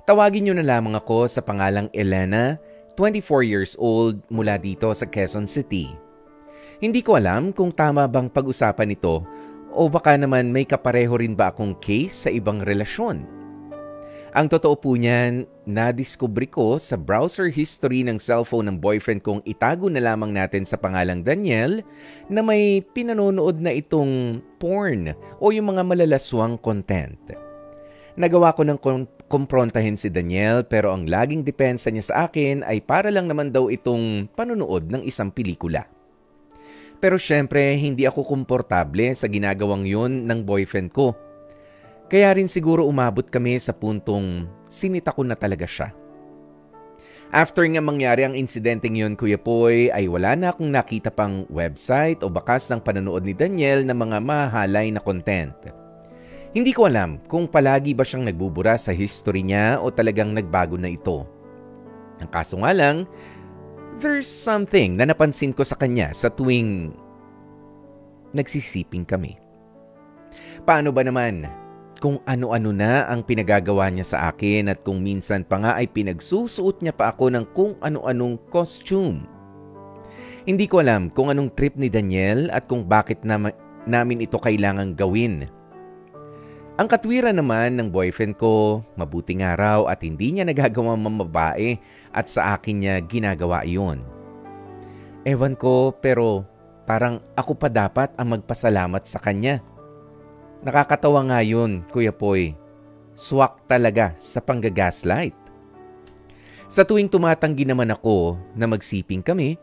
Tawagin niyo na lamang ako sa pangalang Elena, 24 years old, mula dito sa Quezon City. Hindi ko alam kung tama bang pag-usapan ito o baka naman may kapareho rin ba akong case sa ibang relasyon. Ang totoo po niyan, nadiskubre ko sa browser history ng cellphone ng boyfriend kong itago na lamang natin sa pangalang Daniel na may pinanonood na itong porn o yung mga malalaswang content. Nagawa ko ng kumprontahin si Daniel pero ang laging depensa niya sa akin ay para lang naman daw itong panonood ng isang pelikula. Pero syempre, hindi ako komportable sa ginagawang yun ng boyfriend ko. Kaya rin siguro umabot kami sa puntong sinita ko na talaga siya. After nga mangyari ang insidenteng yun, Kuya Poy, ay wala na akong nakita pang website o bakas ng panonood ni Daniel ng mga mahalay na content. Hindi ko alam kung palagi ba siyang nagbubura sa history niya o talagang nagbago na ito. Ang kaso nga lang, there's something na napansin ko sa kanya sa tuwing nagsisiping kami. Paano ba naman kung ano-ano na ang pinagagawa niya sa akin at kung minsan pa nga ay pinagsusuot niya pa ako ng kung ano-anong costume? Hindi ko alam kung anong trip ni Daniel at kung bakit namin ito kailangang gawin. Ang katwiran naman ng boyfriend ko, mabuting araw at hindi niya nagagawa mamabae at sa akin niya ginagawa iyon. Ewan ko pero parang ako pa dapat ang magpasalamat sa kanya. Nakakatawa nga yun, Kuya Poy. Swak talaga sa panggagaslight. Sa tuwing tumatanggi naman ako na magsiping kami,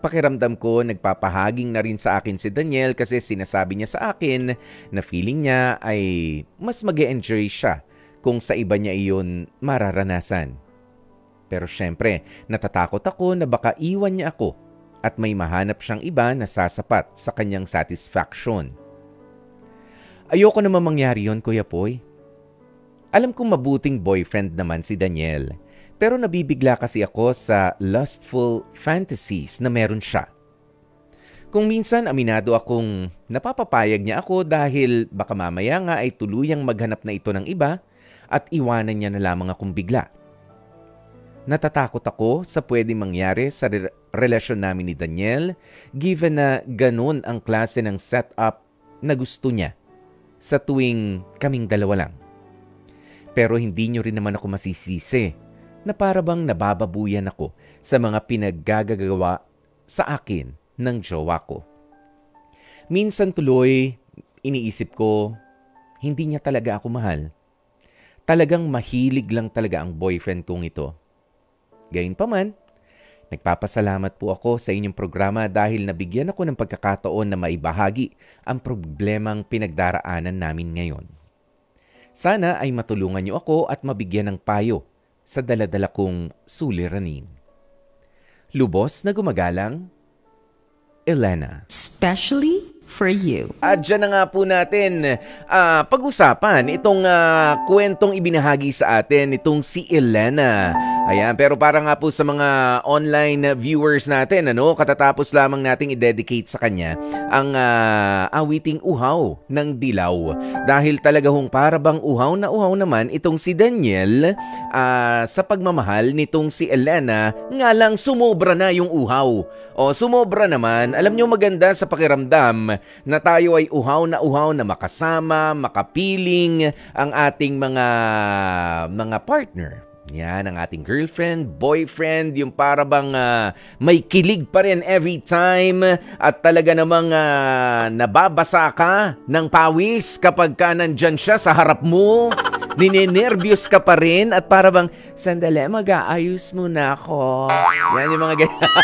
pakiramdam ko nagpapahaging na rin sa akin si Daniel kasi sinasabi niya sa akin na feeling niya ay mas mag-e-enjoy siya kung sa iba niya iyon mararanasan. Pero syempre, natatakot ako na baka iwan niya ako at may mahanap siyang iba na sasapat sa kanyang satisfaction. Ayoko naman mangyari yon, Kuya Poy. Alam kong mabuting boyfriend naman si Daniel, pero nabibigla kasi ako sa lustful fantasies na meron siya. Kung minsan aminado akong napapapayag niya ako dahil baka mamaya nga ay tuluyang maghanap na ito ng iba at iwanan niya na lamang akong bigla. Natatakot ako sa pwedeng mangyari sa relasyon namin ni Daniel given na ganun ang klase ng setup na gusto niya sa tuwing kaming dalawa lang. Pero hindi nyo rin naman ako masisisi na para bang nabababuyan ako sa mga pinaggagawa sa akin ng jowa ko. Minsan tuloy, iniisip ko, hindi niya talaga ako mahal. Talagang mahilig lang talaga ang boyfriend kong ito. Gayunpaman, nagpapasalamat po ako sa inyong programa dahil nabigyan ako ng pagkakataon na maibahagi ang problemang pinagdaraanan namin ngayon. Sana ay matulungan niyo ako at mabigyan ng payo sa daladala kong suliranin. Lubos na gumagalang, Elena. Especially for you. At dyan na nga po natin pag-usapan itong kwentong ibinahagi sa atin itong si Elena. Ayan, pero para nga po sa mga online viewers natin, katatapos lamang nating i-dedicate sa kanya ang awiting Uhaw ng Dilaw. Dahil talaga para bang uhaw naman itong si Daniel sa pagmamahal nitong si Elena, nga lang sumobra na yung uhaw. O sumobra naman, alam nyo maganda sa pakiramdam na tayo ay uhaw na makasama, makapiling ang ating mga partner. Yan, ang ating girlfriend, boyfriend, yung para bang may kilig pa rin every time at talaga namang nababasa ka ng pawis kapag ka nandyan siya sa harap mo. Ninenervyos ka pa rin at para bang, sandali, mag-aayos muna ako. Yan yung mga ganyan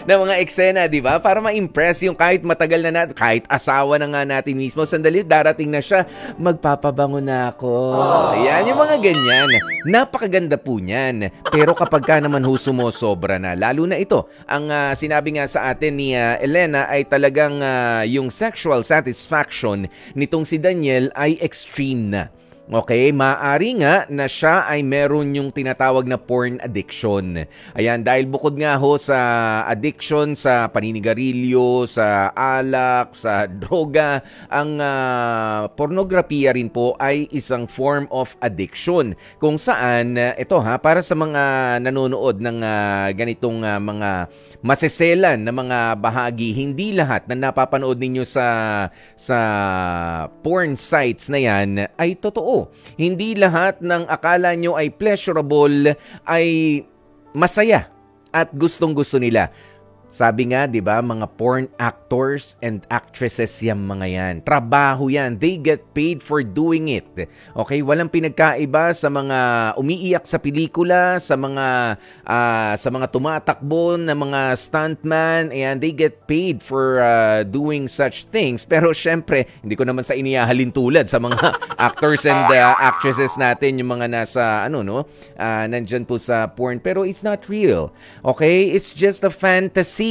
na mga eksena, di ba? Para ma-impress yung kahit matagal na natin, kahit asawa na nga natin mismo, sandali, darating na siya, magpapabango na ako. Yan yung mga ganyan. Napakaganda po niyan. Pero kapag ka naman sumosobra na, lalo na ito, ang sinabi nga sa atin ni Elena ay talagang yung sexual satisfaction nitong si Daniel ay extreme na. Okay, maaari nga na siya ay meron yung tinatawag na porn addiction. Ayan, dahil bukod nga ho sa addiction sa paninigarilyo, sa alak, sa droga, ang pornografiya rin po ay isang form of addiction. Kung saan, ito para sa mga nanonood ng ganitong mga maseselan na mga bahagi, hindi lahat na napapanood ninyo sa porn sites na yan ay totoo. Hindi lahat ng akala nyo ay pleasurable ay masaya at gustong-gusto nila. Sabi nga, 'di ba, mga porn actors and actresses yung mga yan. Trabaho yan. They get paid for doing it. Okay, walang pinagkaiba sa mga umiiyak sa pelikula, sa mga tumatakbo na mga stuntman, and they get paid for doing such things. Pero syempre, hindi ko naman sa inihahalin tulad sa mga actors and actresses natin, yung mga nasa nandyan po sa porn, pero it's not real. Okay? It's just a fantasy.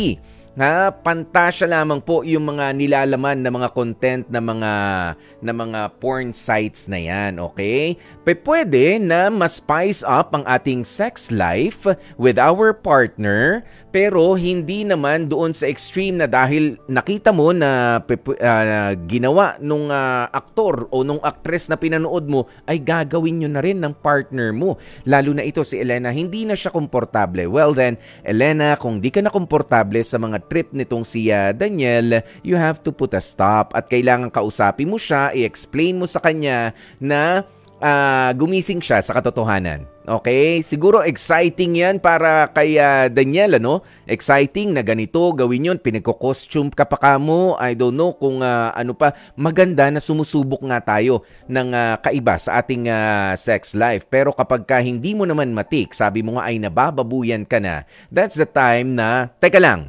Pantasya lamang po yung mga nilalaman na mga content na mga porn sites na yan, okay? Pwede na ma-spice up ang ating sex life with our partner, pero hindi naman doon sa extreme na dahil nakita mo na ginawa nung aktor o nung actress na pinanood mo ay gagawin nyo na rin ng partner mo. Lalo na ito si Elena, hindi na siya komportable. Well then, Elena, kung di ka na komportable sa mga trip nitong si Daniel, you have to put a stop at kailangan kausapin mo siya, i-explain mo sa kanya na gumising siya sa katotohanan. Okay? Siguro exciting yan para kay Daniel, Exciting na ganito, gawin yun, pinagko-costume ka pa kamo, I don't know kung ano pa. Maganda na sumusubok nga tayo ng kaiba sa ating sex life. Pero kapag hindi mo naman matik, sabi mo nga ay nabababuyan ka na, that's the time na, teka lang,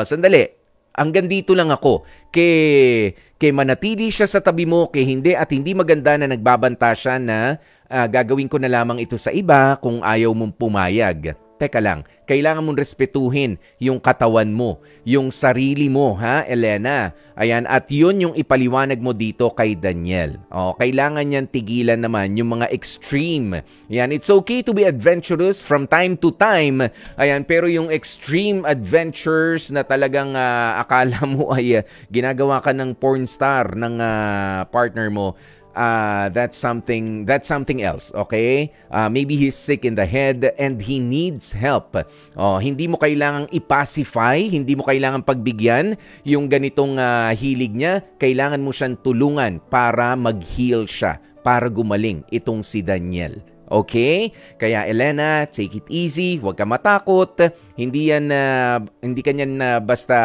sandali. Hanggang dito lang ako. Kay manatili siya sa tabi mo, kay hindi at hindi maganda na nagbabanta siya na gagawin ko na lamang ito sa iba kung ayaw mong pumayag. Teka lang, kailangan mong respetuhin yung katawan mo, yung sarili mo, Elena? Ayan, at yun yung ipaliwanag mo dito kay Daniel. Kailangan niyan tigilan naman yung mga extreme. Ayan, it's okay to be adventurous from time to time. Ayan, pero yung extreme adventures na talagang akala mo ay ginagawa ka ng porn star ng partner mo, that's something else, okay? Maybe he's sick in the head and he needs help. Hindi mo kailangang i-pacify, hindi mo kailangang pagbigyan yung ganitong hilig niya. Kailangan mo siyang tulungan para mag-heal siya, para gumaling itong si Daniel. Okay? Kaya Elena, take it easy, huwag ka matakot. Hindi ka niyan basta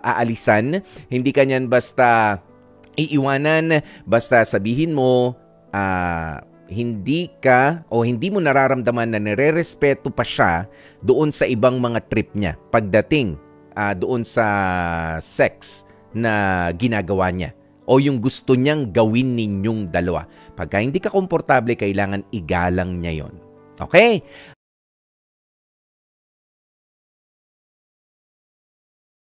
aalisan, hindi ka niyan basta iiwanan, basta sabihin mo hindi mo nararamdaman na nire-respeto pa siya doon sa ibang mga trip niya pagdating doon sa sex na ginagawa niya o yung gusto niyang gawin ninyong dalawa. Pagka hindi ka komportable, kailangan igalang niya yon. Okay?